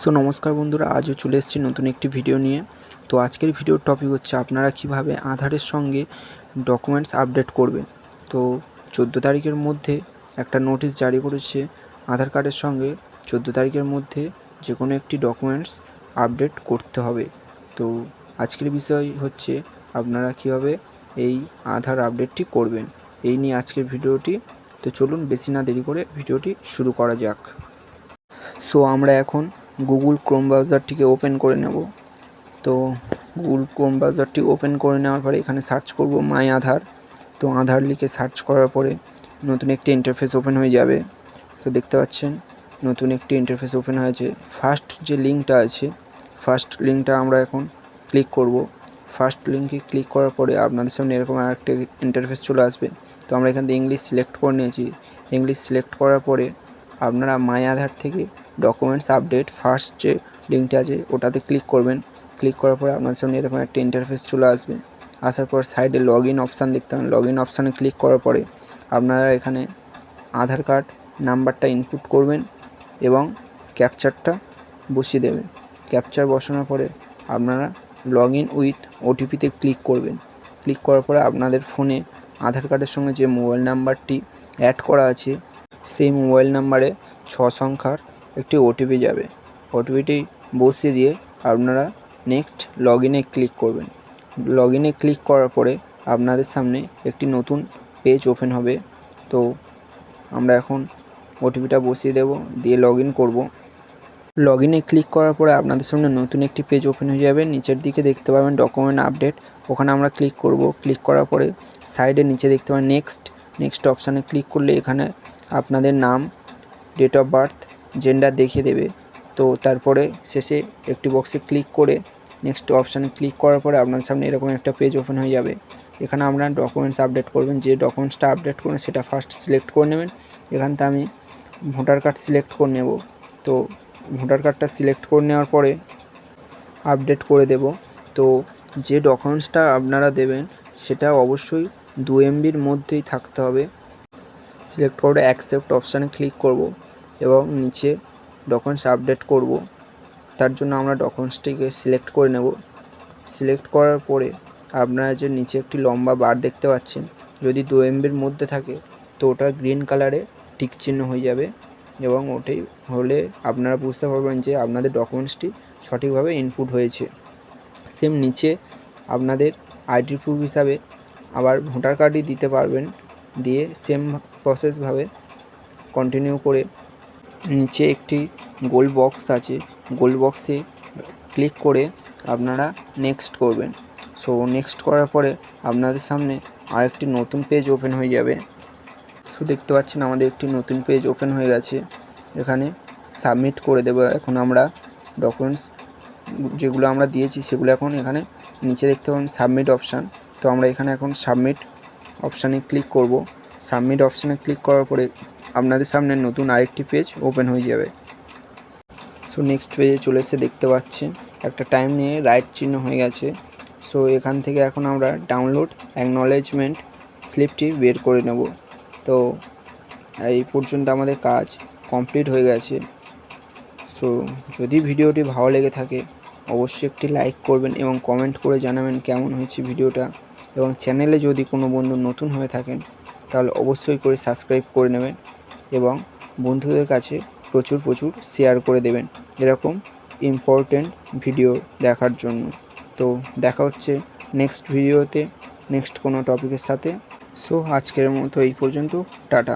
So নমস্কার বন্ধুরা, আজও চলে এসেছি নতুন একটি ভিডিও নিয়ে। তো আজকের ভিডিওর টপিক হচ্ছে আপনারা কিভাবে আধারের সঙ্গে ডকুমেন্টস আপডেট করবেন। তো 14 তারিখের মধ্যে একটা নোটিশ জারি করেছে আধার কার্ডের সঙ্গে 14 তারিখের মধ্যে যে কোনো একটি ডকুমেন্টস আপডেট করতে হবে। তো আজকের বিষয় হচ্ছে আপনারা কিভাবে এই আধার আপডেটটি করবেন, এই নিয়ে আজকের ভিডিওটি। তো চলুন বেশি না দেরি করে ভিডিওটি শুরু করা যাক। সো আমরা এখন গুগল ক্রোম ব্রাউজারটিকে ওপেন করে নেব। তো গুগল ক্রোম ব্রাউজারটি ওপেন করে নেওয়ার পরে এখানে সার্চ করব মাই আধার। তো আধার লিখে সার্চ করার পরে নতুন একটি ইন্টারফেস ওপেন হয়ে যাবে। তো দেখতে পাচ্ছেন নতুন একটি ইন্টারফেস ওপেন হয়েছে। ফার্স্ট যে লিঙ্কটা আছে, ফার্স্ট লিঙ্কটা আমরা এখন ক্লিক করব। ফার্স্ট লিঙ্কে ক্লিক করার পরে আপনাদের সামনে এরকম একটা ইন্টারফেস চলে আসবে। তো আমরা এখান থেকে ইংলিশ সিলেক্ট করে নিয়েছি। ইংলিশ সিলেক্ট করার পরে আপনারা মাই আধার থেকে ডকুমেন্টস আপডেট ফার্স্ট যে লিঙ্কটা আছে ওটাতে ক্লিক করবেন। ক্লিক করার পরে আপনার সামনে এরকম একটা ইন্টারফেস চলে আসবে। আসার পর সাইডে লগ ইন অপশান দেখতে পাবেন। লগ ইন অপশানে ক্লিক করার পরে আপনারা এখানে আধার কার্ড নাম্বারটা ইনপুট করবেন এবং ক্যাপচারটা বসিয়ে দেবেন। ক্যাপচার বসানোর পরে আপনারা লগ ইন উইথ ওটিপিতে ক্লিক করবেন। ক্লিক করার পরে আপনাদের ফোনে আধার কার্ডের সঙ্গে যে মোবাইল নাম্বারটি অ্যাড করা আছে সেই মোবাইল নাম্বারে 6 সংখ্যার একটি ওটিপি যাবে। ওটিপিটি বসিয়ে দিয়ে আপনারা নেক্সট লগ ইনে ক্লিক করবেন। লগ ইনে ক্লিক করার পরে আপনাদের সামনে একটি নতুন পেজ ওপেন হবে। তো আমরা এখন ওটিপিটা বসিয়ে দেব, দিয়ে লগ ইন করবো। লগ ইনে ক্লিক করার পরে আপনাদের সামনে নতুন একটি পেজ ওপেন হয়ে যাবে। নিচের দিকে দেখতে পাবেন ডকুমেন্ট আপডেট, ওখানে আমরা ক্লিক করব। ক্লিক করার পরে সাইডে নিচে দেখতে পাবেন নেক্সট অপশানে ক্লিক করলে এখানে আপনাদের নাম, ডেট অফ বার্থ, জেন্ডার দেখিয়ে দেবে। তো তারপরে শেষে একটি বক্সে ক্লিক করে নেক্সট অপশানে ক্লিক করার পরে আপনার সামনে এরকম একটা পেজ ওপেন হয়ে যাবে। এখানে আপনারা ডকুমেন্টস আপডেট করবেন। যে ডকুমেন্টসটা আপডেট করবেন সেটা ফার্স্ট সিলেক্ট করে নেবেন। এখান থেকে আমি ভোটার কার্ড সিলেক্ট করে নেব। তো ভোটার কার্ডটা সিলেক্ট করে নেওয়ার পরে আপডেট করে দেব। তো যে ডকুমেন্টসটা আপনারা দেবেন সেটা অবশ্যই 2 MBর মধ্যেই থাকতে হবে। সিলেক্ট করে অ্যাকসেপ্ট অপশানে ক্লিক করব এবং নিচে ডকুমেন্টস আপডেট করব। তার জন্য আমরা ডকুমেন্টসটিকে সিলেক্ট করে নেব। সিলেক্ট করার পরে আপনারা যে নিচে একটি লম্বা বার দেখতে পাচ্ছেন, যদি 2 MBর মধ্যে থাকে তো ওটা গ্রিন কালারে টিক চিহ্ন হয়ে যাবে এবং ওটাই হলে আপনারা বুঝতে পারবেন যে আপনাদের ডকুমেন্টসটি সঠিকভাবে ইনপুট হয়েছে। সেম নিচে আপনাদের আইডি প্রুফ হিসাবে আবার ভোটার কার্ডই দিতে পারবেন। দিয়ে সেম প্রসেসভাবে কন্টিনিউ করে নিচে একটি গোল বক্স আছে, গোল বক্সে ক্লিক করে আপনারা নেক্সট করবেন। সো নেক্সট করার পরে আপনাদের সামনে আরেকটি নতুন পেজ ওপেন হয়ে যাবে। সো দেখতে পাচ্ছেন আমাদের একটি নতুন পেজ ওপেন হয়ে গেছে। এখানে সাবমিট করে দেবো। এখন আমরা ডকুমেন্টস যেগুলো আমরা দিয়েছি সেগুলো এখন এখানে নিচে দেখতে পাবেন সাবমিট অপশান। তো আমরা এখানে এখন সাবমিট অপশানে ক্লিক করব। সাবমিট অপশানে ক্লিক করার পরে আপনাদের সামনে নতুন আরেকটি পেজ ওপেন হয়ে যাবে। সো নেক্সট পেজে চলে এসে দেখতে পাচ্ছেন একটা টাইম নিয়ে রাইট চিহ্ন হয়ে গেছে। সো এখান থেকে এখন আমরা ডাউনলোড অ্যাকনলেজমেন্ট স্লিপটি বের করে নেব। তো এই পর্যন্ত আমাদের কাজ কমপ্লিট হয়ে গেছে। সো যদি ভিডিওটি ভালো লেগে থাকে অবশ্যই একটি লাইক করবেন এবং কমেন্ট করে জানাবেন কেমন হয়েছে ভিডিওটা। এবং চ্যানেলে যদি কোনো বন্ধু নতুন হয়ে থাকেন তাহলে অবশ্যই করে সাবস্ক্রাইব করে নেবেন এবং বন্ধুদের কাছে প্রচুর শেয়ার করে দেবেন এরকম ইম্পর্টেন্ট ভিডিও দেখার জন্য। তো দেখা হচ্ছে নেক্সট ভিডিওতে নেক্সট কোনো টপিকের সাথে। সো আজকের মতো এই পর্যন্ত, টাটা।